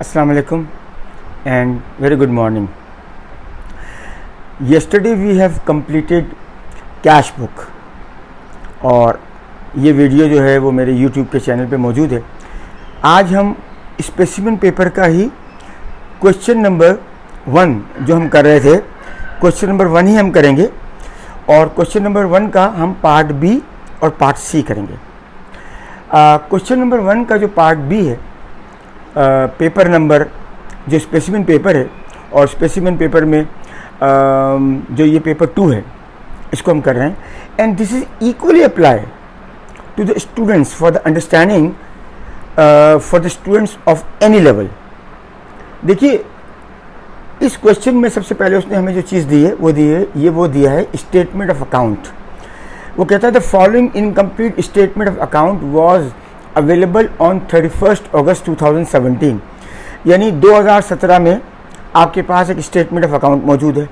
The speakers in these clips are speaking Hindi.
Assalamu alaikum and very good morning. Yesterday we have completed cash book और ये वीडियो जो है वो मेरे YouTube के चैनल पे मौजूद है। आज हम स्पेसिमेन पेपर का ही क्वेश्चन नंबर 1 जो हम कर रहे थे, क्वेश्चन नंबर 1 ही हम करेंगे और क्वेश्चन नंबर 1 का हम पार्ट बी और पार्ट सी करेंगे। क्वेश्चन नंबर 1 का जो पार्ट बी है, पेपर नंबर जो स्पेसिमेन पेपर है और स्पेसिमेन पेपर में जो ये पेपर 2 है इसको हम कर रहे हैं। And this is equally apply to the students for the understanding for the students of any level. देखिए, इस क्वेश्चन में सबसे पहले उसने हमें जो चीज़ दी है वो दिया है स्टेटमेंट ऑफ अकाउंट। वो कहता है the following incomplete statement of account was available on 31 अगस्त 2017। यानी 2017 में आपके पास एक स्टेटमेंट ऑफ अकाउंट मौजूद है।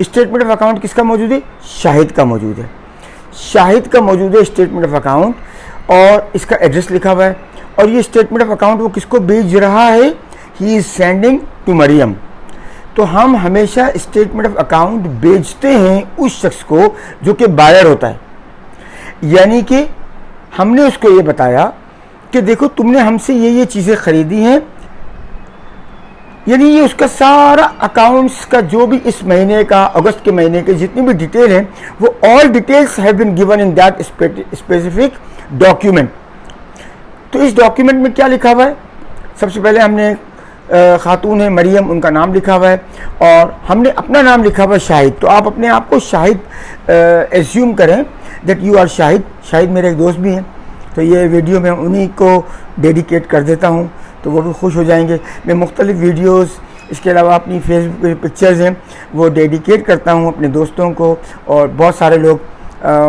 स्टेटमेंट ऑफ अकाउंट किसका मौजूद है? शाहिद का मौजूद है। शाहिद का मौजूद है स्टेटमेंट ऑफ अकाउंट और इसका एड्रेस लिखा हुआ है। और ये स्टेटमेंट ऑफ अकाउंट वो किसको भेज रहा है? He is sending to Mariam. तो हम हमेशा स्टेटमेंट ऑफ अकाउंट भेजते हैं उस शख्स को जो कि बायर होता है। यानी कि हमने उसको ये बताया कि देखो तुमने हमसे ये चीज़ें खरीदी हैं, यानी ये उसका सारा अकाउंट्स का जो भी इस महीने का, अगस्त के महीने के जितनी भी डिटेल हैं वो all details have been given in that specific document. तो इस डॉक्यूमेंट में क्या लिखा हुआ है? सबसे पहले हमने खातून है मरियम, उनका नाम लिखा हुआ है और हमने अपना नाम लिखा हुआ है शाहिद। तो आप अपने आप को शाहिद एज्यूम करें that you are Shahid. Shahid मेरे एक दोस्त भी हैं, तो ये वीडियो मैं उन्हीं को डेडिकेट कर देता हूँ, तो वो भी खुश हो जाएंगे। मैं मुख्तलिफ़ वीडियोस, इसके अलावा अपनी फेसबुक पे पिक्चर्स हैं वो डेडिकेट करता हूँ अपने दोस्तों को, और बहुत सारे लोग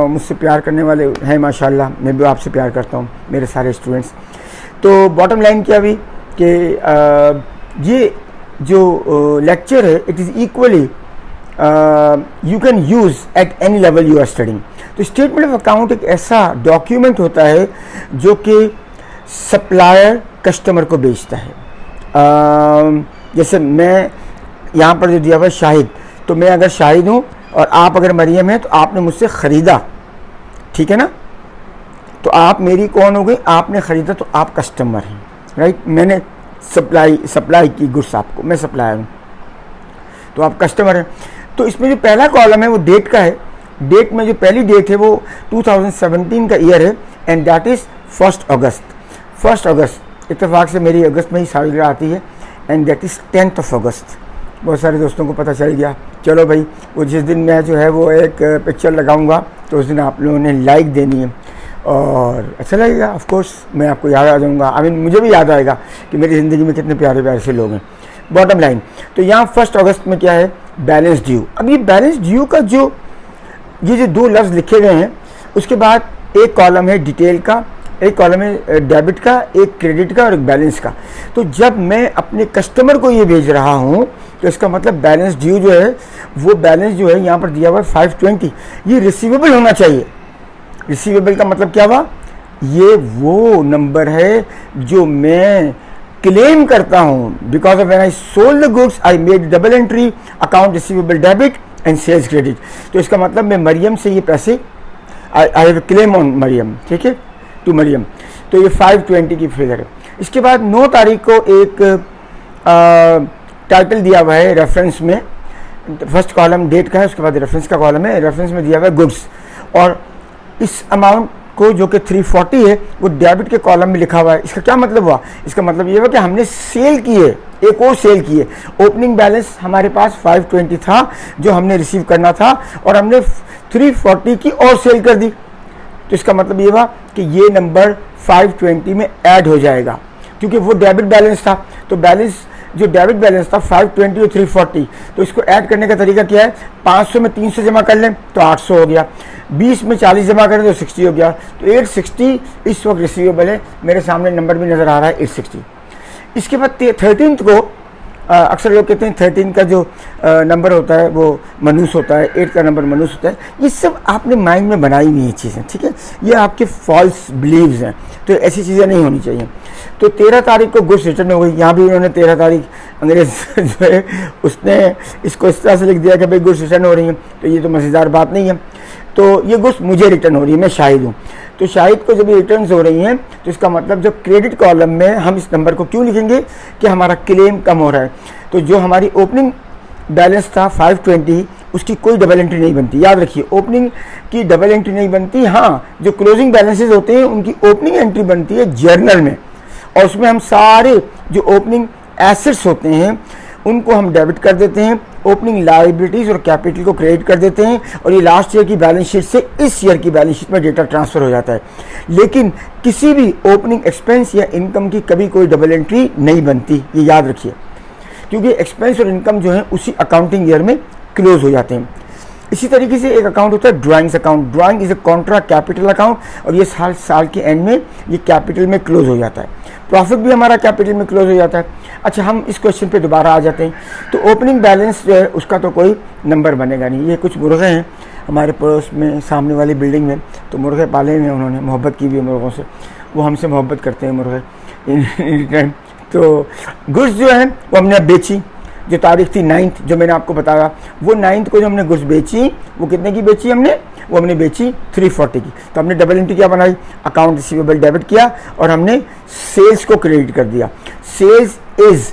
मुझसे प्यार करने वाले हैं माशाल्लाह। मैं भी आपसे प्यार करता हूँ, मेरे सारे स्टूडेंट्स। तो बॉटम लाइन क्या हुई कि ये जो लेक्चर है it is equally you can use at any level you are studying. तो स्टेटमेंट ऑफ अकाउंट एक ऐसा डॉक्यूमेंट होता है जो कि सप्लायर कस्टमर को बेचता है। जैसे मैं यहाँ पर जो दिया हुआ है शाहिद, तो मैं अगर शाहिद हूँ और आप अगर मरियम हैं तो आपने मुझसे ख़रीदा, ठीक है ना? तो आप मेरी कौन हो गई? आपने ख़रीदा तो आप कस्टमर हैं, राइट? मैंने सप्लाई की गुड्स आपको, मैं सप्लायर हूँ तो आप कस्टमर हैं। तो इसमें जो पहला कॉलम है वो डेट का है। डेट में जो पहली डेट है वो 2017 का ईयर है एंड दैट इज़ 1 अगस्त। 1 अगस्त इत्तेफाक से मेरी अगस्त में ही सालगिरह आती है एंड दैट इज़ 10 अगस्त। बहुत सारे दोस्तों को पता चल गया। चलो भाई, वो जिस दिन मैं जो है वो एक पिक्चर लगाऊंगा तो उस दिन आप लोगों ने लाइक देनी है और अच्छा लगेगा। ऑफ कोर्स मैं आपको याद आ जाऊँगा, आई मीन मुझे भी याद आएगा कि मेरी ज़िंदगी में कितने प्यारे प्यारे से लोग हैं। बॉटम लाइन, तो यहाँ 1 अगस्त में क्या है? Balance due. अब ये बैलेंस ड्यू का जो 2 लफ्ज़ लिखे गए हैं, उसके बाद एक कॉलम है डिटेल का, एक कॉलम है डेबिट का, एक क्रेडिट का और एक बैलेंस का। तो जब मैं अपने कस्टमर को ये भेज रहा हूँ तो इसका मतलब बैलेंस ड्यू जो है वो बैलेंस जो है यहाँ पर दिया हुआ है 520, ये रिसीवेबल होना चाहिए। रिसीवेबल का मतलब क्या हुआ? ये वो नंबर है जो मैं क्लेम करता हूँ because of when I sold the goods I made double entry account receivable debit and sales credit. तो इसका मतलब मैं मरियम से ये पैसे I have claim on Mariam, ठीक है, टू मरियम। तो ये 520 की फिगर है। इसके बाद 9 तारीख को एक टाइटल दिया हुआ है रेफरेंस में। फर्स्ट कॉलम डेट का है, उसके बाद रेफरेंस का कॉलम है। रेफरेंस में दिया हुआ है गुड्स और इस अमाउंट को जो कि 340 है वो डेबिट के कॉलम में लिखा हुआ है। इसका क्या मतलब हुआ? इसका मतलब ये हुआ कि हमने सेल की है, एक और सेल की है। ओपनिंग बैलेंस हमारे पास 520 था जो हमने रिसीव करना था और हमने 340 की और सेल कर दी। तो इसका मतलब ये हुआ कि ये नंबर 520 में ऐड हो जाएगा क्योंकि वो डेबिट बैलेंस था। तो बैलेंस जो डेबिट बैलेंस था 520 और 340, तो इसको ऐड करने का तरीका क्या है? 500 में 300 जमा कर लें तो 800 हो गया, 20 में 40 जमा करें तो 60 हो गया। तो 860 इस वक्त रिसीवेबल है। मेरे सामने नंबर भी नज़र आ रहा है 860। इसके बाद 13 को अक्सर लोग कहते हैं 13 का जो नंबर होता है वो मनूस होता है, 8 का नंबर मनूस होता है। ये सब आपने माइंड में बनाई हुई है चीज़ें, ठीक है, ये आपके फॉल्स बिलीव्स हैं, तो ऐसी चीज़ें नहीं होनी चाहिए। तो 13 तारीख को गुड्स रिटर्न हो गई, यहाँ भी उन्होंने 13 तारीख अंग्रेज जो है उसने इसको इस तरह से लिख दिया कि भाई गुड्स रिटर्न हो रही हैं, तो ये तो मज़ेदार बात नहीं है। तो ये गुड्स मुझे रिटर्न हो रही है, मैं शाहिद हूँ। तो शाहिद को जब ये रिटर्न्स हो रही हैं तो इसका मतलब जब क्रेडिट कॉलम में हम इस नंबर को क्यों लिखेंगे कि हमारा क्लेम कम हो रहा है। तो जो हमारी ओपनिंग बैलेंस था 520, उसकी कोई डबल एंट्री नहीं बनती। याद रखिए, ओपनिंग की डबल एंट्री नहीं बनती। हाँ, जो क्लोजिंग बैलेंसेज होते हैं उनकी ओपनिंग एंट्री बनती है जर्नल में, और उसमें हम सारे जो ओपनिंग एसेट्स होते हैं उनको हम डेबिट कर देते हैं, ओपनिंग लायबिलिटीज़ और कैपिटल को क्रेडिट कर देते हैं, और ये लास्ट ईयर की बैलेंस शीट से इस ईयर की बैलेंस शीट में डेटा ट्रांसफ़र हो जाता है। लेकिन किसी भी ओपनिंग एक्सपेंस या इनकम की कभी कोई डबल एंट्री नहीं बनती, ये याद रखिए, क्योंकि एक्सपेंस और इनकम जो है उसी अकाउंटिंग ईयर में क्लोज हो जाते हैं। इसी तरीके से एक अकाउंट होता है drawings account. Drawing is a Contra capital account, और ये साल के एंड में ये कैपिटल में क्लोज हो जाता है। प्रॉफिट भी हमारा कैपिटल में क्लोज हो जाता है। अच्छा, हम इस क्वेश्चन पे दोबारा आ जाते हैं। तो ओपनिंग बैलेंस जो है उसका तो कोई नंबर बनेगा नहीं। ये कुछ मुर्गे हैं हमारे पड़ोस में, सामने वाली बिल्डिंग में, तो मुर्गे पाले हुए हैं उन्होंने, मोहब्बत की भी है मुर्गों से, वो हमसे मोहब्बत करते हैं मुर्गे इन रिटर्न। तो गुड्स जो है वो हमने बेची, जो तारीख थी 9th, जो मैंने आपको बताया, वो 9th को जो हमने गुड्स बेची वो कितने की बेची हमने, वो हमने बेची 340 की। तो हमने डबल एंट्री क्या बनाई, अकाउंट रिसीवेबल डेबिट किया और हमने सेल्स को क्रेडिट कर दिया। Sales is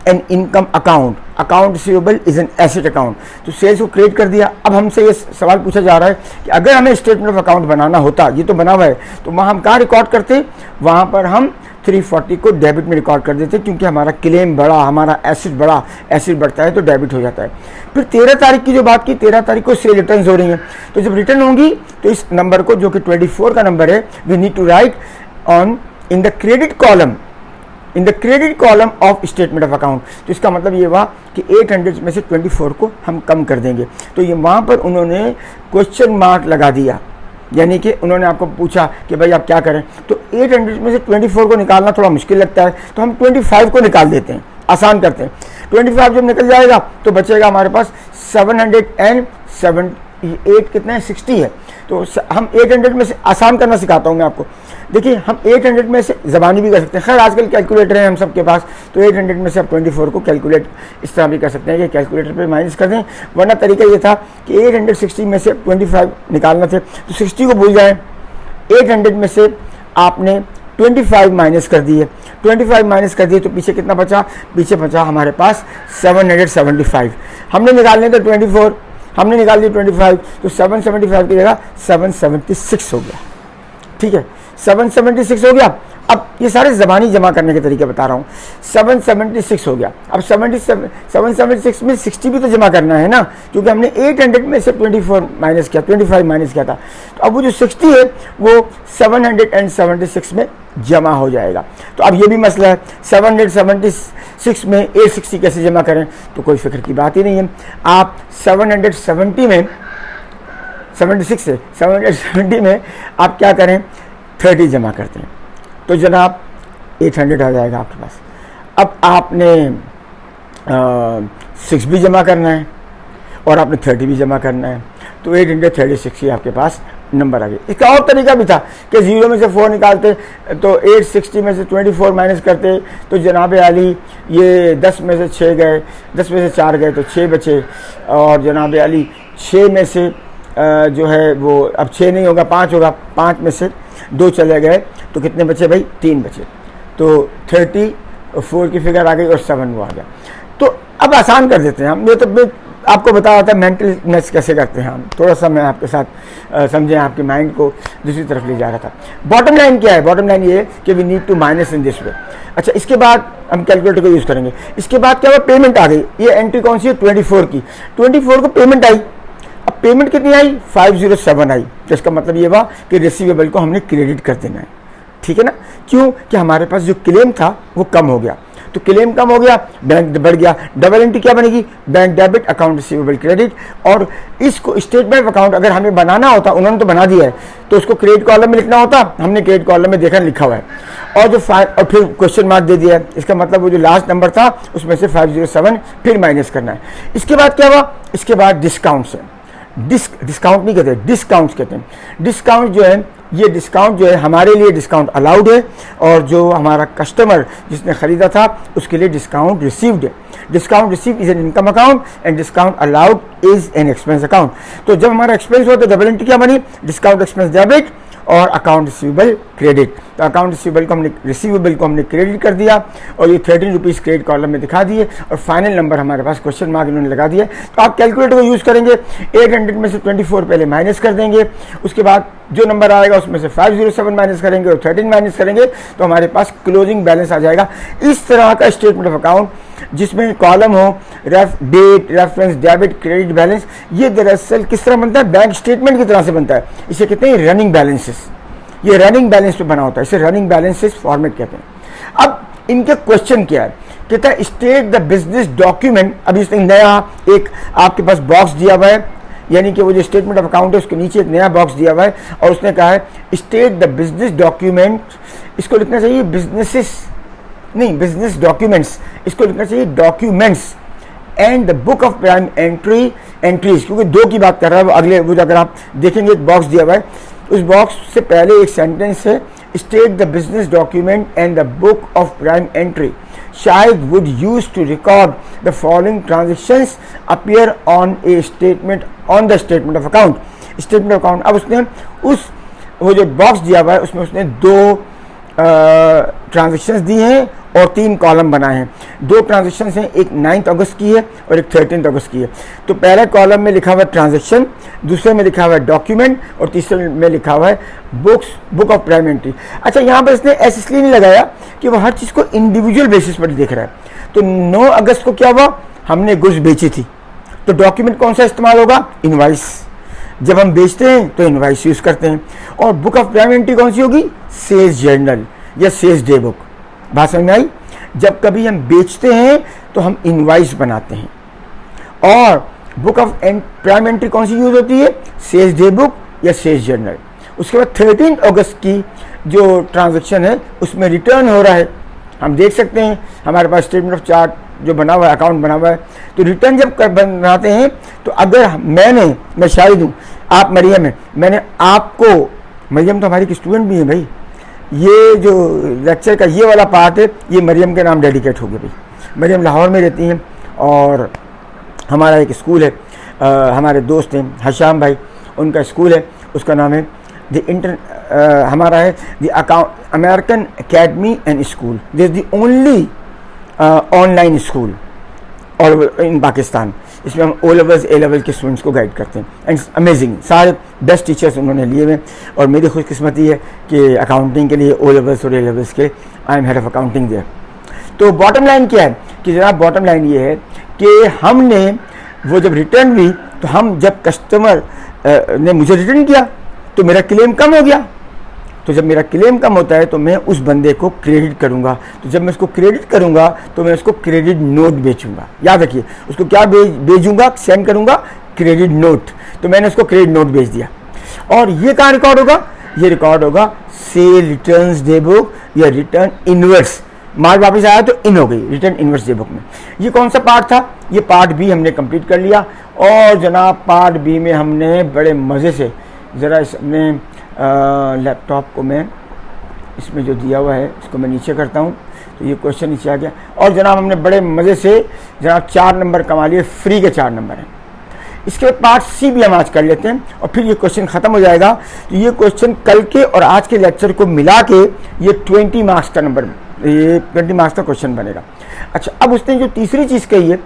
an income account, account receivable is an asset account, तो सेल्स को क्रेडिट कर दिया। अब हमसे ये सवाल पूछा जा रहा है कि अगर हमें स्टेटमेंट ऑफ अकाउंट बनाना होता, ये तो बना हुआ है, तो वहाँ हम कहाँ रिकॉर्ड करते, वहाँ पर हम 340 को डेबिट में रिकॉर्ड कर देते, क्योंकि हमारा क्लेम बढ़ा, हमारा एसेट बढ़ा, एसेट बढ़ता है तो डेबिट हो जाता है। फिर 13 तारीख की जो बात की, 13 तारीख को सेल रिटर्न हो रही हैं, तो जब रिटर्न होंगी तो इस नंबर को, जो कि 24 का नंबर है, we need to write on in the credit column, in the credit column of statement of account. तो इसका मतलब ये हुआ कि 800 में से 24 को हम कम कर देंगे। तो ये वहाँ पर उन्होंने क्वेश्चन मार्क लगा दिया, यानी कि उन्होंने आपको पूछा कि भाई आप क्या करें। तो 800 में से 24 को निकालना थोड़ा मुश्किल लगता है, तो हम 25 को निकाल देते हैं, आसान करते हैं। 25 जब निकल जाएगा तो बचेगा हमारे पास 778, कितना है, 60 है। तो हम 800 में से, आसान करना सिखाता हूँ मैं आपको। देखिए, हम 800 में से ज़बानी भी कर सकते हैं, खैर आजकल कैलकुलेटर है हम सब के पास, तो 800 में से आप 24 को कैलकुलेट इस तरह भी कर सकते हैं कि कैलकुलेटर पे माइनस कर दें, वरना तरीका ये था कि 860 में से 25 निकालना थे, तो 60 को भूल जाएं, 800 में से आपने 25 माइनस कर दिए, 25 माइनस कर दिए तो पीछे कितना बचा, पीछे बचा हमारे पास 775। हमने निकालने थे 24, हमने निकाल दिया 25, तो 775 की जगह 776 हो गया, ठीक है, 776 हो गया। अब ये सारे ज़बानी जमा करने के तरीके बता रहा हूँ। 776 हो गया। अब 776 में 60 भी तो जमा करना है ना, क्योंकि हमने 800 में से 25 माइनस किया था। तो अब वो जो 60 है वो 776 में जमा हो जाएगा। तो अब ये भी मसला है, 776 में 860 कैसे जमा करें, तो कोई फिक्र की बात ही नहीं है। आप 770 में 76 से 770 में आप क्या करें, 30 जमा करते हैं, तो जनाब 800 आ जाएगा आपके पास। अब आपने 6 भी जमा करना है और आपने 30 भी जमा करना है, तो 836 आपके पास नंबर आ गया। इसका और तरीका भी था कि 0 में से 4 निकालते, तो 860 में से 24 माइनस करते, तो जनाब आली ये 10 में से 6 गए, 10 में से 4 गए तो 6 बचे, और जनाब आली 6 में से जो है वो अब 6 नहीं होगा, 5 होगा, 5 में से 2 चले गए तो कितने बचे भाई, 3 बचे। तो 34 की फिगर आ गई और 7 वो आ गया। तो अब आसान कर देते हैं हम, ये तो मैं आपको बता रहा था मेंटल मैथ्स कैसे करते हैं हम, थोड़ा सा मैं आपके साथ समझें, आपके माइंड को दूसरी तरफ ले जा रहा था। बॉटम लाइन क्या है, बॉटम लाइन ये है कि we need to minus in this way. अच्छा, इसके बाद हम कैलकुलेटर को यूज़ करेंगे। इसके बाद क्या हुआ, पेमेंट आ गई। ये एंट्री कौन सी है, 24 की। 24 को पेमेंट आई। अब पेमेंट कितनी आई, 507 आई। तो इसका मतलब ये हुआ कि रिसीवेबल को हमने क्रेडिट कर देना है, ठीक है ना। क्यों, कि हमारे पास जो क्लेम था वो कम हो गया, तो क्लेम कम हो गया, बैंक बढ़ गया। डबल एंट्री क्या बनेगी, bank debit, account receivable credit. और इसको स्टेटमेंट ऑफ अकाउंट अगर हमें बनाना होता, उन्होंने तो बना दिया है, तो उसको क्रेडिट कॉलम में लिखना होता, हमने क्रेडिट कॉलम में देखा लिखा हुआ है। और जो और फिर क्वेश्चन मार्क दे दिया, इसका मतलब वो जो लास्ट नंबर था उसमें से 507 फिर माइनस करना है। इसके बाद क्या हुआ, इसके बाद डिस्काउंट्स है। डिस्काउंट नहीं कहते, डिस्काउंट्स कहते हैं। डिस्काउंट जो है, ये डिस्काउंट जो है हमारे लिए डिस्काउंट अलाउड है, और जो हमारा कस्टमर जिसने ख़रीदा था उसके लिए डिस्काउंट रिसीव्ड है। Discount receive is an income account and discount allowed is an expense account. तो जब हमारा एक्सपेंस हुआ तो डबल एंट्री क्या बनी, डिस्काउंट एक्सपेंस डेबिट और अकाउंट रिसीवेबल क्रेडिट। तो अकाउंट रिसीवेबल को हमने क्रेडिट कर दिया और ये 13 रुपीज़ क्रेडिट कॉलम में दिखा दिए, और फाइनल नंबर हमारे पास क्वेश्चन मार्क इन्होंने लगा दिया। तो आप कैलकुलेटर को यूज़ करेंगे, 800 में से 24 पहले माइनस कर देंगे, उसके बाद जो नंबर आएगा उसमें से 507 माइनस करेंगे और 13 माइनस करेंगे, तो हमारे पास क्लोजिंग बैलेंस आ जाएगा। इस तरह का स्टेटमेंट ऑफ अकाउंट जिसमें कॉलम हो date, reference, debit, credit balance, ये दरअसल किस तरह बनता है, बैंक स्टेटमेंट की तरह से बनता है। इसे कहते हैं रनिंग बैलेंसेस। ये रनिंग बैलेंस पे बना होता है, इसे रनिंग बैलेंसेस फॉर्मेट कहते हैं। अब इनके क्वेश्चन क्या है, कहता है स्टेट द बिजनेस डॉक्यूमेंट। अभी इसने नया एक आपके पास बॉक्स दिया हुआ है, यानी कि वो जो स्टेटमेंट ऑफ अकाउंट है उसके नीचे एक नया बॉक्स दिया हुआ है, और उसने कहा है स्टेट द बिजनेस डॉक्यूमेंट। इसको लिखना चाहिए बिजनेसेस नहीं, बिजनेस डॉक्यूमेंट्स, इसको लिखना चाहिए documents and the book of prime entries, क्योंकि दो की बात कर रहा है वो। अगले वो अगर आप देखेंगे एक बॉक्स दिया हुआ है, उस बॉक्स से पहले एक सेंटेंस है state the business document and the book of prime entry शायद would use to record the following transactions appear on a statement on the statement of account. Statement of account, अब उसने उस वो जो बॉक्स दिया हुआ है उसमें उसने दो ट्रांजेक्शंस दी हैं और 3 कॉलम बनाए हैं। 2 ट्रांजेक्शंस हैं, एक 9 अगस्त की है और एक 13 अगस्त की है। तो पहले कॉलम में लिखा हुआ है ट्रांजेक्शन, दूसरे में लिखा हुआ है डॉक्यूमेंट, और तीसरे में लिखा हुआ है बुक ऑफ प्राइम एंट्री। अच्छा, यहाँ पर इसने ऐसे इसलिए नहीं लगाया कि वो हर चीज़ को इंडिविजुअल बेसिस पर देख रहा है। तो 9 अगस्त को क्या हुआ, हमने गुड्स बेची थी, तो डॉक्यूमेंट कौन सा इस्तेमाल होगा, इनवाइस। जब हम बेचते हैं तो इनवाइस यूज़ करते हैं। और बुक ऑफ प्राइम एंट्री कौन सी होगी, सेल्स जर्नल या सेल्स डे बुक। बात समझ में आई, जब कभी हम बेचते हैं तो हम इनवाइस बनाते हैं। और बुक ऑफ प्राइम एंट्री कौन सी यूज होती है, सेल्स डे बुक या सेल्स जर्नल। उसके बाद 13 अगस्त की जो ट्रांजैक्शन है उसमें रिटर्न हो रहा है, हम देख सकते हैं हमारे पास स्टेटमेंट ऑफ चार्ट जो बना हुआ है, अकाउंट बना हुआ है। तो रिटर्न जब बनाते हैं तो अगर मैं शाहिद हूँ, आप मरियम है, मैंने आपको, मरियम तो हमारी एक स्टूडेंट भी है भाई, ये जो लेक्चर का ये वाला पार्ट है ये मरियम के नाम डेडिकेट हो गया भाई। मरियम लाहौर में रहती हैं और हमारा एक स्कूल है, हमारे दोस्त हैं हशाम भाई, उनका स्कूल है, उसका नाम है हमारा है the American academy and school. This the only online school और इन पाकिस्तान। इसमें हम ओ लेवल्स ए लेवल के स्टूडेंट्स को गाइड करते हैं एंड अमेजिंग, सारे बेस्ट टीचर्स उन्होंने लिए हुए। और मेरी खुशकिस्मती है कि अकाउंटिंग के लिए ओ लेवल्स और ए लेवल्स के I am head of accounting there. तो बॉटम लाइन क्या है कि जनाब, बॉटम लाइन ये है कि हमने वो जब रिटर्न हुई तो हम जब कस्टमर ने मुझे रिटर्न किया तो मेरा क्लेम कम हो गया। तो जब मेरा क्लेम कम होता है तो मैं उस बंदे को क्रेडिट करूंगा। तो जब मैं उसको क्रेडिट करूंगा तो मैं उसको क्रेडिट नोट बेचूंगा। याद रखिए, उसको क्या भेजूंगा, सेंड करूंगा क्रेडिट नोट। तो मैंने उसको क्रेडिट नोट भेज दिया। और ये कहाँ रिकॉर्ड होगा, ये रिकॉर्ड होगा सेल रिटर्न्स डे बुक या रिटर्न इनवर्स। माल वापस आया तो इन हो गई रिटर्न इनवर्स डे बुक में। ये कौन सा पार्ट था, ये पार्ट बी हमने कंप्लीट कर लिया। और जनाब पार्ट बी में हमने बड़े मज़े से, ज़रा इसमें लैपटॉप को मैं इसमें जो दिया हुआ है इसको मैं नीचे करता हूँ तो ये क्वेश्चन नीचे आ गया। और जनाब हमने बड़े मज़े से जनाब 4 नंबर कमा लिए, फ्री के 4 नंबर हैं। इसके बाद पार्ट सी भी हम आज कर लेते हैं और फिर ये क्वेश्चन ख़त्म हो जाएगा। तो ये क्वेश्चन कल के और आज के लेक्चर को मिला के ये 20 मार्क्स का नंबर, ये 20 मार्क्स का क्वेश्चन बनेगा। अच्छा, अब उसने जो तीसरी चीज़ कही है,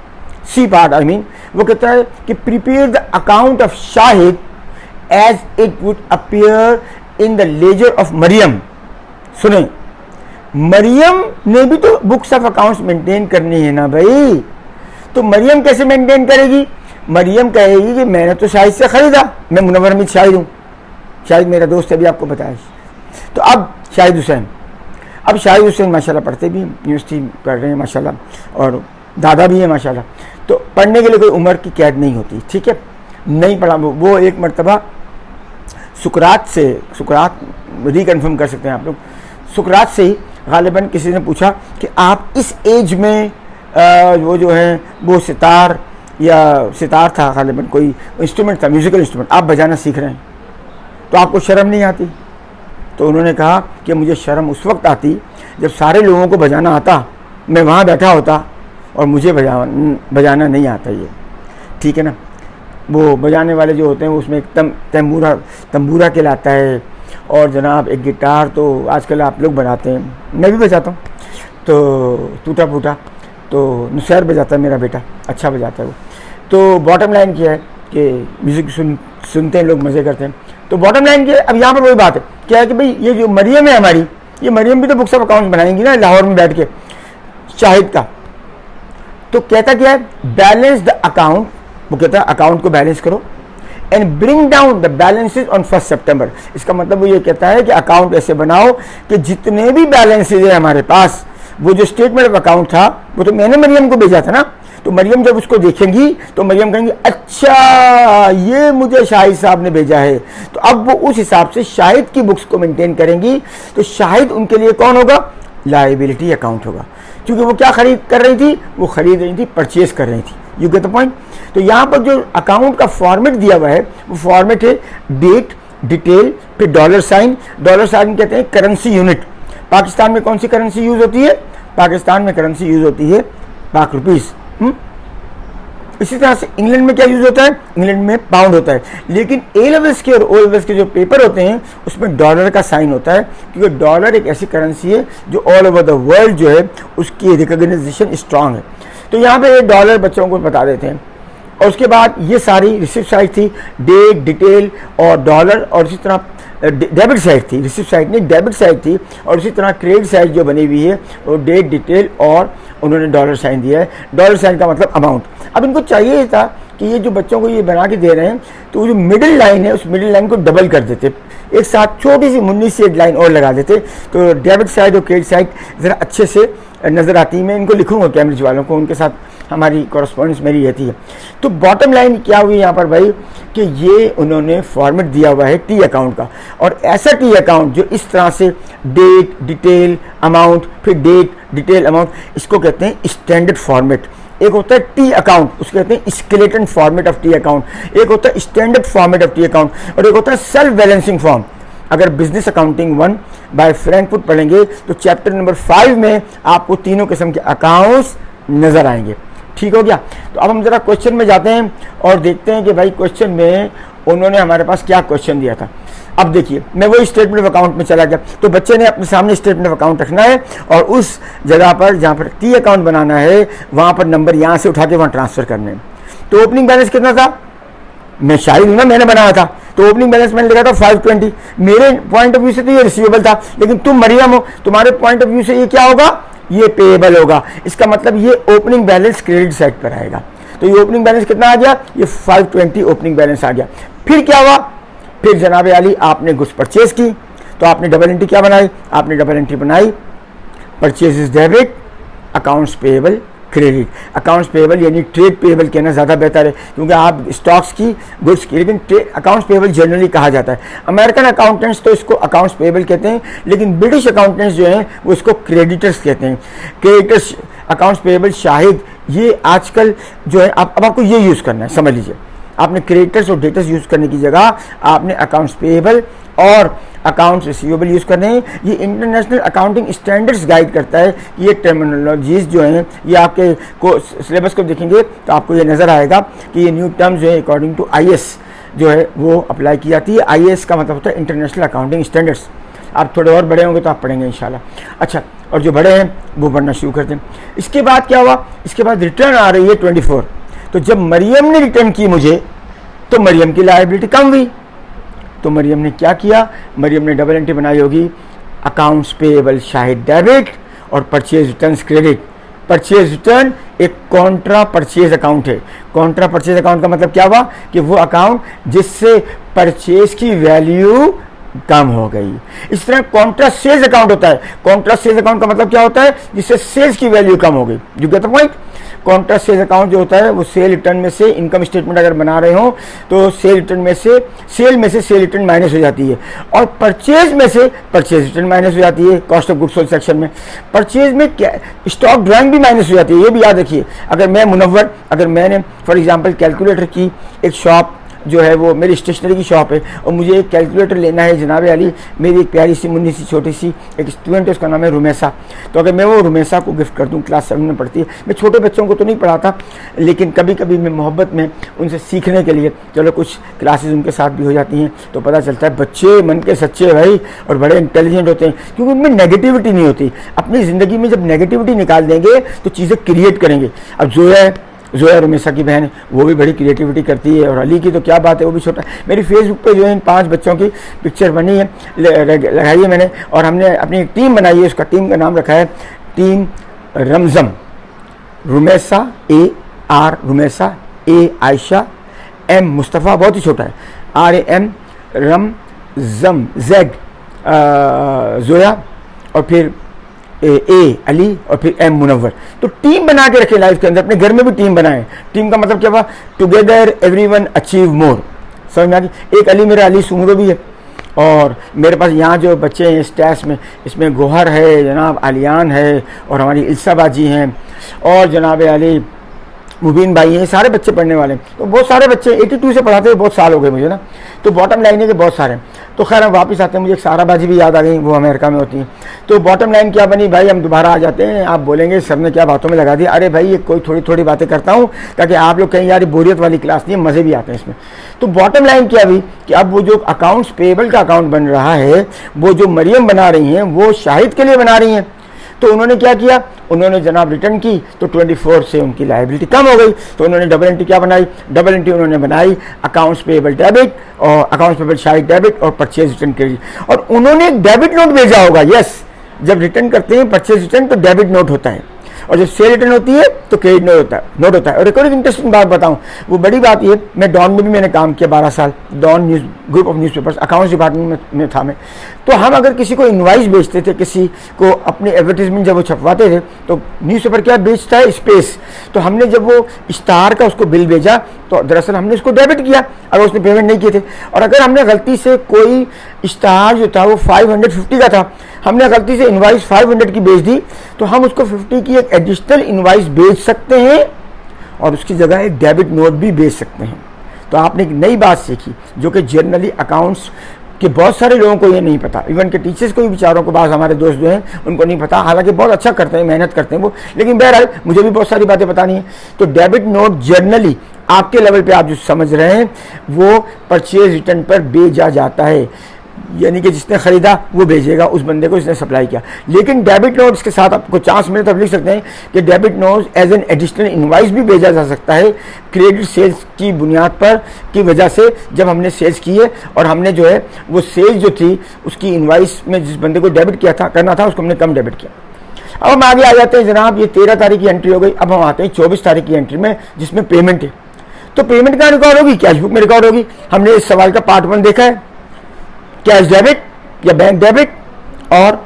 सी पार्ट आई मीन, वो कहता है कि prepare the account of Shahid as it would appear in the ledger of Mariam. सुने, मरियम ने भी तो बुक्स ऑफ अकाउंट्स मेंटेन करनी है ना भाई। तो मरियम कैसे मेंटेन करेगी, मरियम कहेगी कि मैंने तो शाहिद से खरीदा, मैं मुनव्वर हमीद शाहिद हूँ, शाहिद मेरा दोस्त है, अभी आपको बताया। तो अब शाहिद हुसैन माशाल्लाह पढ़ते भी यूनिवर्सिटी पढ़ रहे हैं माशाल्लाह, और दादा भी है माशाल्लाह। तो पढ़ने के लिए कोई उम्र की कैद नहीं होती, ठीक है। नहीं पढ़ा वो एक मरतबा सुकरात रिकन्फर्म कर सकते हैं आप लोग, सुकरात से ही गालिबन किसी ने पूछा कि आप इस एज में वो जो है वो सितार या सितार था गालिबन, कोई इंस्ट्रूमेंट था, म्यूज़िकल इंस्ट्रूमेंट, आप बजाना सीख रहे हैं, तो आपको शर्म नहीं आती? तो उन्होंने कहा कि मुझे शर्म उस वक्त आती जब सारे लोगों को बजाना आता, मैं वहाँ बैठा होता और मुझे बजाना नहीं आता। ये ठीक है ना। वो बजाने वाले जो होते हैं उसमें एकदम तंबूरा कहलाता है, और जनाब एक गिटार तो आजकल आप लोग बनाते हैं, मैं भी बजाता हूँ, तो टूटा फूटा, तो नुसैर बजाता है मेरा बेटा, अच्छा बजाता है वो। तो बॉटम लाइन क्या है कि म्यूज़िक सुनते हैं लोग, मज़े करते हैं। तो बॉटम लाइन क्या है, अब यहाँ पर वही बात है, क्या है कि भाई ये जो मरियम है हमारी, ये मरियम भी तो बुक्स ऑफ अकाउंट्स बनाएंगी ना लाहौर में बैठ के, शाहिद का। तो कहता क्या है, बैलेंस द अकाउंट, वो कहता है अकाउंट को बैलेंस करो and bring down the balances on 1 सितंबर। इसका मतलब वो ये कहता है कि अकाउंट ऐसे बनाओ कि जितने भी बैलेंसेज है हमारे पास, वो जो स्टेटमेंट ऑफ अकाउंट था वो तो मैंने मरियम को भेजा था ना, तो मरियम जब उसको देखेंगी तो मरियम कहेंगी अच्छा ये मुझे शाहिद साहब ने भेजा है, तो अब वो उस हिसाब से शाहिद की बुक्स को मेंटेन करेंगी। तो शाहिद उनके लिए कौन होगा, लायबिलिटी अकाउंट होगा, क्योंकि वो क्या खरीद कर रही थी, वो खरीद रही थी, परचेज कर रही थी। You get the point. तो यहाँ पर जो अकाउंट का फॉर्मेट दिया हुआ है वो फॉर्मेट है डेट, डिटेल, फिर डॉलर साइन। डॉलर साइन कहते हैं करेंसी यूनिट। पाकिस्तान में कौन सी करेंसी यूज होती है, पाकिस्तान में करेंसी यूज होती है पाक रुपीस। इसी तरह से इंग्लैंड में क्या यूज होता है, इंग्लैंड में पाउंड होता है। लेकिन ए लेवल्स के और ओ लेवल्स के जो पेपर होते हैं उसमें डॉलर का साइन होता है, क्योंकि डॉलर एक ऐसी करेंसी है जो ऑल ओवर द वर्ल्ड जो है उसकी रिकॉग्नाइजेशन स्ट्रांग है। तो यहाँ पे ये डॉलर बच्चों को बता देते हैं। और उसके बाद ये सारी रिसिप्ट साइड थी, डेट, डिटेल और डॉलर, और इसी तरह डेबिट साइड थी, रिसिप्ट साइड नहीं डेबिट साइड थी, और इसी तरह क्रेडिट साइड जो बनी हुई है वो डेट, डिटेल और उन्होंने डॉलर साइन दिया है। डॉलर साइन का मतलब अमाउंट। अब इनको चाहिए था कि ये जो बच्चों को ये बना के दे रहे हैं, तो जो मिडिल लाइन है उस मिडिल लाइन को डबल कर देते, एक साथ छोटी सी मुन्नी सी एक लाइन और लगा देते, तो डेबिट साइड और क्रेडिट साइड ज़रा अच्छे से नज़र आती है। मैं इनको लिखूंगा कैम्ब्रिज वालों को, उनके साथ हमारी कॉरेस्पॉन्डेंस मेरी रहती है। तो बॉटम लाइन क्या हुई यहाँ पर भाई कि ये उन्होंने फॉर्मेट दिया हुआ है टी अकाउंट का, और ऐसा टी अकाउंट जो इस तरह से डेट, डिटेल, अमाउंट, फिर डेट, डिटेल, अमाउंट, इसको कहते हैं स्टैंडर्ड फॉर्मेट। एक होता है टी अकाउंट, उसको कहते हैं skeleton format of T account. एक होता है standard format of T account, और एक होता है सेल्फ बैलेंसिंग फॉर्म। अगर बिजनेस अकाउंटिंग 1 बाय फ्रैंकफुट पढ़ेंगे तो चैप्टर नंबर 5 में आपको तीनों किस्म के अकाउंट्स नजर आएंगे। ठीक हो गया। तो अब हम जरा क्वेश्चन में जाते हैं और देखते हैं कि भाई क्वेश्चन में उन्होंने हमारे पास क्या क्वेश्चन दिया था। अब देखिए, मैं वही स्टेटमेंट ऑफ अकाउंट में चला गया। तो बच्चे ने अपने सामने स्टेटमेंट ऑफ अकाउंट रखना है, और उस जगह पर जहाँ पर टी अकाउंट बनाना है वहाँ पर नंबर यहाँ से उठा के वहाँ ट्रांसफर करने हैं। तो ओपनिंग बैलेंस कितना था, मैं शाहिद हूँ ना, मैंने बनाया था, तो ओपनिंग बैलेंस मैंने लिखा था 520। मेरे पॉइंट ऑफ व्यू से तो ये रिसीवेबल था, लेकिन तुम मरियम हो, तुम्हारे पॉइंट ऑफ व्यू से ये क्या होगा, ये पेएबल होगा। इसका मतलब ये ओपनिंग बैलेंस क्रेडिट साइड पर आएगा। तो ये ओपनिंग बैलेंस कितना आ गया, ये 520 ओपनिंग बैलेंस आ गया। फिर क्या हुआ, फिर जनाब आली आपने गुड्स परचेज की, तो आपने डबल एंट्री क्या बनाई, आपने डबल एंट्री बनाई purchase is debit, accounts payable credit. Accounts payable यानी ट्रेड पेएबल कहना ज़्यादा बेहतर है, क्योंकि आप स्टॉक्स की, गुड्स की, लेकिन अकाउंट्स पेएबल जनरली कहा जाता है। अमेरिकन अकाउंटेंट्स तो इसको अकाउंट्स पेएबल कहते हैं, लेकिन ब्रिटिश अकाउंटेंट्स जो हैं वो इसको क्रेडिटर्स कहते हैं। क्रेडिटर्स, अकाउंट्स पेएबल, शाहिद, ये आजकल जो है अब आपको ये यूज़ करना है, समझ लीजिए। आपने क्रेडिटर्स और डेटर्स यूज़ करने की जगह आपने अकाउंट्स पेएबल और अकाउंट्स रिसीवेबल यूज़ करने हैं। ये इंटरनेशनल अकाउंटिंग स्टैंडर्ड्स गाइड करता है कि ये टर्मिनोलॉजीज जो हैं, ये आपके को सिलेबस को देखेंगे तो आपको ये नज़र आएगा कि ये न्यू टर्म्स जो है अकॉर्डिंग टू IAS जो है वो अप्लाई की जाती है। IAS का मतलब होता है इंटरनेशनल अकाउंटिंग स्टैंडर्ड्स। आप थोड़े और बड़े होंगे तो आप पढ़ेंगे इंशाल्लाह। अच्छा, और जो बड़े हैं वो पढ़ना शुरू करते हैं। इसके बाद क्या हुआ, इसके बाद रिटर्न आ रही है 24। तो जब मरियम ने रिटर्न की मुझे, तो मरियम की लायबिलिटी कम हुई। तो मरियम ने क्या किया, मरियम ने डबल एंट्री बनाई होगी, अकाउंट्स पेएबल शाहिद डेबिट और purchase return credit. Purchase return एक कॉन्ट्रा परचेज अकाउंट है। कॉन्ट्रा परचेज अकाउंट का मतलब क्या हुआ कि वो अकाउंट जिससे परचेज की वैल्यू कम हो गई। इस तरह कॉन्ट्रा सेल्स अकाउंट होता है। कॉन्ट्रा सेल्स अकाउंट का मतलब क्या होता है? जिससे सेल्स की वैल्यू कम हो गई। You get the point? Contra sales account जो होता है वो सेल रिटर्न में से इनकम स्टेटमेंट अगर बना रहे हो तो सेल रिटर्न में से सेल रिटर्न माइनस हो जाती है, और परचेज में से परचेज रिटर्न माइनस हो जाती है cost of goods sold section में। परचेज में क्या स्टॉक ड्राइंग भी माइनस हो जाती है, ये भी याद रखिए। अगर मैं मुनव्वर, अगर मैंने फॉर एग्जांपल कैलकुलेटर की एक शॉप जो है वो मेरी स्टेशनरी की शॉप है और मुझे एक कैलकुलेटर लेना है जनाब अली, मेरी एक प्यारी सी मुन्नी सी छोटी सी एक स्टूडेंट है, उसका नाम है रुमेसा। तो अगर मैं वो रुमेसा को गिफ्ट कर दूं, क्लास 7 में पढ़ती है, मैं छोटे बच्चों को तो नहीं पढ़ाता लेकिन कभी कभी मैं मोहब्बत में उनसे सीखने के लिए चलो कुछ क्लासेस उनके साथ भी हो जाती हैं, तो पता चलता है बच्चे मन के सच्चे भाई और बड़े इंटेलिजेंट होते हैं, क्योंकि उनमें नेगेटिविटी नहीं होती। अपनी ज़िंदगी में जब नेगेटिविटी निकाल देंगे तो चीज़ें क्रिएट करेंगे। अब जोया रुमेसा की बहन है, वो भी बड़ी क्रिएटिविटी करती है, और अली की तो क्या बात है, वो भी छोटा। मेरी फेसबुक पे जो है इन 5 बच्चों की पिक्चर बनी है, लगाई है मैंने, और हमने अपनी एक टीम बनाई है, उसका टीम का नाम रखा है team Ramzam. Rumesa AR Rumesa, A Ayesha, M Mustafa बहुत ही छोटा है, RAM रमज़म, Z जोया, और फिर A अली, और फिर M मुनव्वर। तो टीम बना के रखे लाइफ के अंदर, अपने घर में भी टीम बनाए। टीम का मतलब क्या हुआ? Together everyone achieve more. समझ में आ गई? एक अली मेरा अली सुमरो भी है, और मेरे पास यहाँ जो बच्चे हैं स्टैस में, इसमें गोहर है जनाब, आलियान है, और हमारी इल्सा बाजी हैं, और जनाब अली मुबीन भाई हैं, सारे बच्चे पढ़ने वाले हैं। तो बहुत सारे बच्चे 82 से पढ़ाते हुए बहुत साल हो गए मुझे ना, तो बॉटम लाइन है कि बहुत सारे। तो खैर हम वापस आते हैं, मुझे एक सारा बाजी भी याद आ गई, वो अमेरिका में होती हैं। तो बॉटम लाइन क्या बनी भाई, हम दोबारा आ जाते हैं। आप बोलेंगे सर ने क्या बातों में लगा दिया। अरे भाई ये कोई थोड़ी थोड़ी बातें करता हूँ ताकि आप लोग कहीं यार बोरियत वाली क्लास नहीं है, मज़े भी आते हैं इसमें। तो बॉटम लाइन क्या हुई कि अब वो जो अकाउंट्स पेएबल का अकाउंट बन रहा है, वो जो मरियम बना रही हैं वो शाहिद के लिए बना रही हैं। तो उन्होंने क्या किया, उन्होंने जनाब रिटर्न की तो 24 से उनकी लायबिलिटी कम हो गई। तो उन्होंने डबल एंट्री क्या बनाई, डबल एंट्री उन्होंने बनाई अकाउंट्स पेएबल डेबिट और अकाउंट्स पेएबल शायद डेबिट और परचेज रिटर्न क्रेडिट। और उन्होंने एक डेबिट नोट भेजा होगा। यस, जब रिटर्न करते हैं परचेज रिटर्न तो डेबिट नोट होता है, और जब सेल रिटर्न होती है तो क्रेडिट नोट होता है। और एक और इंटरेस्टिंग बात बताऊं, वो बड़ी बात ये, मैं डॉन में भी मैंने काम किया 12 साल, Dawn news group of newspapers accounts department में था मैं। तो हम अगर किसी को इनवाइस बेचते थे, किसी को अपनी एडवर्टीजमेंट जब वो छपवाते थे, तो न्यूज़पेपर क्या बेचता है, स्पेस। तो हमने जब वो स्टार का उसको बिल भेजा तो दरअसल हमने उसको डेबिट किया अगर उसने पेमेंट नहीं किए थे। और अगर हमने गलती से कोई स्टार जो था वो 550 का था, हमने गलती से इनवाइस 500 की बेच दी, तो हम उसको 50 की एक एडिशनल इनवाइस बेच सकते हैं और उसकी जगह एक डेबिट नोट भी बेच सकते हैं। तो आपने एक नई बात सीखी जो कि जनरली अकाउंट्स के बहुत सारे लोगों को ये नहीं पता, इवन के टीचर्स को भी बेचारों को, बाद हमारे दोस्त जो हैं उनको नहीं पता, हालांकि बहुत अच्छा करते हैं, मेहनत करते हैं वो, लेकिन बहरहाल मुझे भी बहुत सारी बातें बतानी है। तो डेबिट नोट जनरली आपके लेवल पे आप जो समझ रहे हैं वो परचेज रिटर्न पर भेजा जाता है, यानी कि जिसने खरीदा वो भेजेगा उस बंदे को जिसने सप्लाई किया। लेकिन डेबिट नोट्स के साथ आपको चांस मिले तो आप लिख सकते हैं कि debit notes as an additional invoice भी भेजा जा सकता है क्रेडिट सेल्स की बुनियाद पर, की वजह से जब हमने सेल्स किए और हमने जो है वो सेल्स जो थी उसकी इनवाइस में जिस बंदे को डेबिट किया था, करना था, उसको हमने कम डेबिट किया। अब हम आगे आ जाते हैं जनाब, ये 13 तारीख की एंट्री हो गई। अब हम आते हैं 24 तारीख की एंट्री में जिसमें पेमेंट है। तो पेमेंट कहाँ रिकॉर्ड होगी, कैश बुक में रिकॉर्ड होगी। हमने इस सवाल का पार्ट 1 देखा है, कैश डेबिट या बैंक डेबिट, और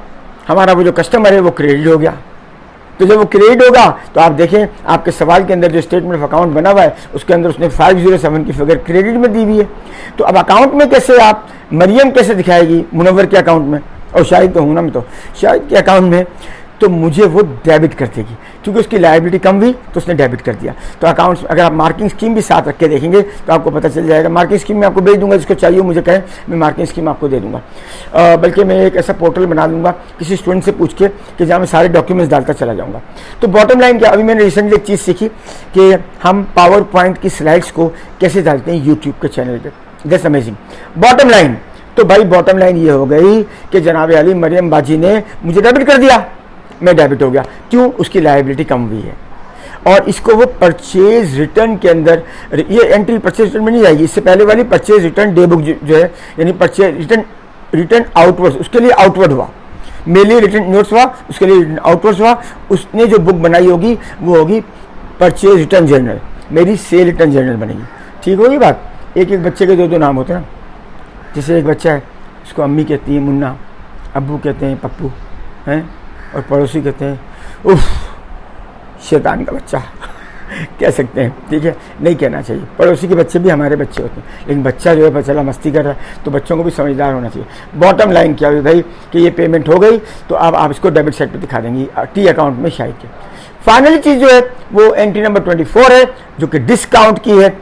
हमारा वो जो कस्टमर है वो क्रेडिट हो गया। तो जब वो क्रेडिट होगा तो आप देखें आपके सवाल के अंदर जो स्टेटमेंट ऑफ अकाउंट बना हुआ है उसके अंदर उसने 507 की फिगर क्रेडिट में दी हुई है। तो अब अकाउंट में कैसे आप, मरियम कैसे दिखाएगी मुनव्वर के अकाउंट में, और शायद तो हूँ ना मैं, तो शायद के अकाउंट में तो मुझे वो डेबिट कर देगी, क्योंकि उसकी लायबिलिटी कम हुई तो उसने डेबिट कर दिया। तो अकाउंट्स अगर आप मार्किंग स्कीम भी साथ रख के देखेंगे तो आपको पता चल जाएगा। मार्किंग स्कीम मैं आपको भेज दूंगा, जिसको चाहिए मुझे कहें, मैं मार्किंग स्कीम आपको दे दूंगा। बल्कि मैं एक ऐसा पोर्टल बना दूंगा किसी स्टूडेंट से पूछ के कि जहाँ मैं सारे डॉक्यूमेंट्स डालता चला जाऊँगा। तो बॉटम लाइन क्या, अभी मैंने रिसेंटली एक चीज़ सीखी कि हम पावर पॉइंट की स्लाइड्स को कैसे डालते हैं यूट्यूब के चैनल पर। That's amazing. बॉटम लाइन, तो भाई बॉटम लाइन ये हो गई कि जनाब अली मरियम बाजी ने मुझे डेबिट कर दिया, मैं डेबिट हो गया। क्यों, उसकी लायबिलिटी कम हुई है। और इसको वो परचेज रिटर्न के अंदर, ये एंट्री परचेज रिटर्न में नहीं जाएगी, इससे पहले वाली परचेज रिटर्न डे बुक जो है, यानी परचेज रिटर्न आउटवर्ड, उसके लिए आउटवर्ड हुआ। मेरे लिए रिटर्न नोट्स हुआ, उसके लिए रिटर्न आउटवर्ड हुआ। उसने जो बुक बनाई होगी वो होगी परचेज रिटर्न जर्नल, मेरी सेल रिटर्न जर्नल बनेगी। ठीक होगी बात। एक एक बच्चे के 2-2 नाम होते हैं ना, जैसे एक बच्चा है उसको अम्मी कहती हैं मुन्ना, अब्बू कहते हैं पप्पू हैं, और पड़ोसी कहते हैं उफ शैतान का बच्चा कह सकते हैं, ठीक है, नहीं कहना चाहिए। पड़ोसी के बच्चे भी हमारे बच्चे होते हैं, लेकिन बच्चा जो है पता चला मस्ती कर रहा है तो बच्चों को भी समझदार होना चाहिए। बॉटम लाइन क्या हुई भाई कि ये पेमेंट हो गई तो अब आप इसको डेबिट साइड पे दिखा देंगी टी अकाउंट में शायद के। फाइनली चीज़ जो है वो एंट्री नंबर 24 है जो कि डिस्काउंट की है।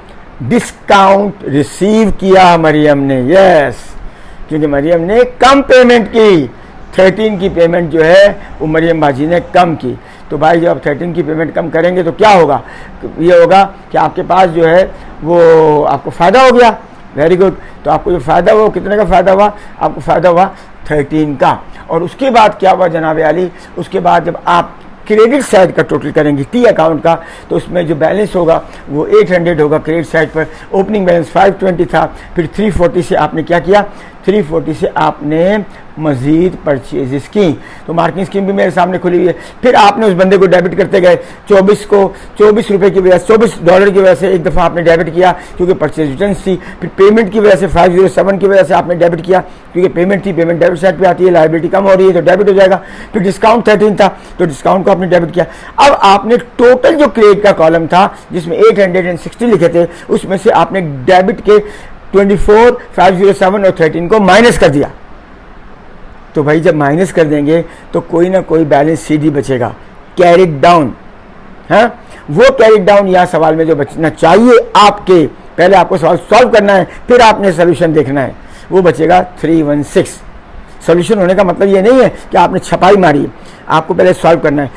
डिस्काउंट रिसीव किया मरियम ने, यस, क्योंकि मरियम ने कम पेमेंट की, 13 की पेमेंट जो है वो मरियम बाजी ने कम की। तो भाई जब आप 13 की पेमेंट कम करेंगे तो क्या होगा, ये होगा कि आपके पास जो है वो आपको फ़ायदा हो गया। Very good. तो आपको जो फ़ायदा हुआ कितने का फ़ायदा हुआ, आपको फ़ायदा हुआ 13 का। और उसके बाद क्या हुआ जनाब आली, उसके बाद जब आप क्रेडिट साइड का टोटल करेंगे टी अकाउंट का तो उसमें जो बैलेंस होगा वो 800 होगा क्रेडिट साइड पर। ओपनिंग बैलेंस 520 था, फिर 340 से आपने क्या किया, 340 से आपने मज़ीद परचेजेस की। तो मार्किंग स्कीम भी मेरे सामने खुली हुई है। फिर आपने उस बंदे को डेबिट करते गए 24 रुपये की वजह से, $24 की वजह से एक दफ़ा आपने डेबिट किया क्योंकि परचेज रिटर्न थी। फिर पेमेंट की वजह से 507 की वजह से आपने डेबिट किया क्योंकि पेमेंट थी, पेमेंट डेबिट साइड पे आती है, लायबिलिटी कम हो रही है तो डेबिट हो जाएगा। फिर डिस्काउंट 13 था तो डिस्काउंट को आपने डेबिट किया। अब आपने टोटल जो क्रेडिट का कॉलम था जिसमें 860 लिखे थे उसमें से आपने डेबिट के 24, 507 और 13 को माइनस कर दिया। तो भाई जब माइनस कर देंगे तो कोई ना कोई बैलेंस सीधी बचेगा, कैरिड डाउन है। वो कैरिड डाउन यहाँ सवाल में जो बचना चाहिए आपके, पहले आपको सवाल सॉल्व करना है फिर आपने सोल्यूशन देखना है, वो बचेगा 316। सोल्यूशन होने का मतलब ये नहीं है कि आपने छपाई मारी, आपको पहले सॉल्व करना है।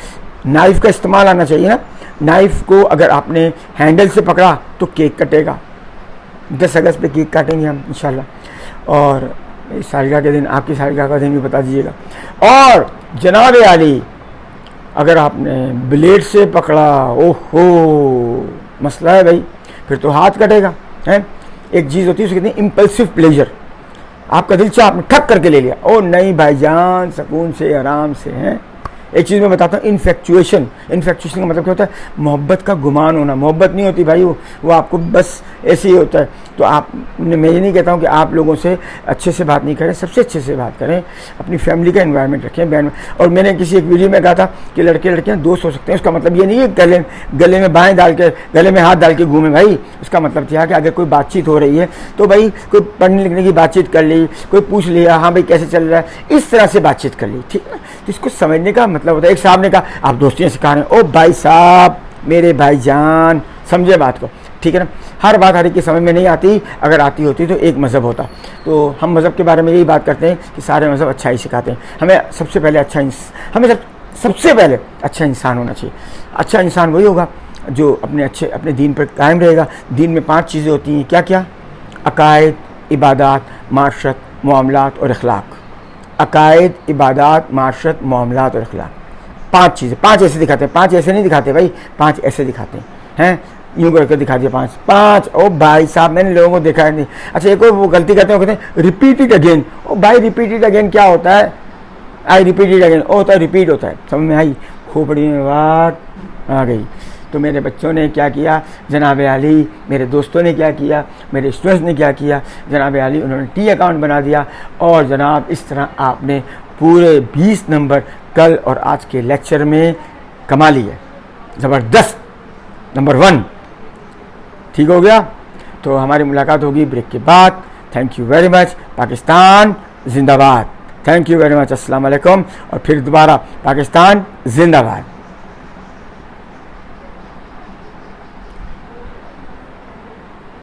नाइफ का इस्तेमाल आना चाहिए ना, नाइफ को अगर आपने हैंडल से पकड़ा तो केक कटेगा। 10 अगस्त पे केक काटेंगे हम इंशाल्लाह, और इस सालगिरह के दिन, आपकी सालगिरह का दिन भी बता दीजिएगा। और जनाब आली अगर आपने ब्लेड से पकड़ा, ओहो मसला है भाई, फिर तो हाथ कटेगा है। एक चीज़ होती है उसको कहते हैं इम्पल्सिव प्लेजर, आपका दिल चाह आपने ठक करके ले लिया, ओ नहीं भाईजान सुकून से आराम से हैं। एक चीज़ मैं बताता हूँ, इन्फेक्चुएशन का मतलब क्या होता है, मोहब्बत का गुमान होना। मोहब्बत नहीं होती भाई, वो आपको बस ऐसे ही होता है। तो आप, मैं ये नहीं कहता हूँ कि आप लोगों से अच्छे से बात नहीं करें, सबसे अच्छे से बात करें, अपनी फैमिली का एनवायरनमेंट रखें बैंड में। और मैंने किसी एक वीडियो में कहा था कि लड़के लड़कियाँ दोस्त हो सकते हैं, उसका मतलब ये नहीं है गले में बाएँ डाल के, गले में हाथ डाल के घूमे भाई। उसका मतलब था कि अगर कोई बातचीत हो रही है तो भाई कोई पढ़ने लिखने की बातचीत कर ली, कोई पूछ लिया हाँ भाई कैसे चल रहा है, इस तरह से बातचीत कर ली, ठीक है ना। तो इसको समझने का मतलब होता है। एक साहब ने कहा आप दोस्तियाँ सिखा रहे हैं, ओ भाई साहब मेरे भाईजान समझे बात को, ठीक है ना। हर बात हर एक की समझ में नहीं आती, अगर आती होती तो एक मज़हब होता। तो हम मज़हब के बारे में यही बात करते हैं कि सारे मज़हब अच्छा ही सिखाते हैं। हमें सबसे पहले सबसे पहले अच्छा इंसान होना चाहिए। अच्छा इंसान वही होगा जो अपने दीन पर कायम रहेगा। दीन में 5 चीज़ें होती हैं, क्या क्या, अकायद, इबादत, माशरत, मामलात और अखलाक। अकायद, इबादत, माशरत, मामलात और अखलाक, 5 चीज़ें। 5 ऐसे दिखाते हैं, 5 ऐसे नहीं दिखाते भाई, 5 ऐसे दिखाते हैं, यूँ करके दिखा दिया 5। ओ भाई साहब मैंने लोगों को देखा नहीं। अच्छा एक और वो गलती करते हैं, वो कहते हैं रिपीट इट अगेन। ओ भाई रिपीट इट अगेन क्या होता है, आई रिपीट इट अगेन, ओ होता है रिपीट होता है, समझ में आई। खोपड़ी में बात आ गई। तो मेरे बच्चों ने क्या किया जनाब आली, मेरे दोस्तों ने क्या किया, मेरे स्टूडेंट्स ने क्या किया जनाब आली, उन्होंने टी अकाउंट बना दिया। और जनाब इस तरह आपने पूरे 20 नंबर कल और आज के लेक्चर में कमा लिए, ज़बरदस्त, नंबर 1 ठीक हो गया। तो हमारी मुलाकात होगी ब्रेक के बाद। Thank you very much. Pakistan जिंदाबाद। Thank you very much. अस्सलाम वालेकुम। और फिर दोबारा पाकिस्तान जिंदाबाद।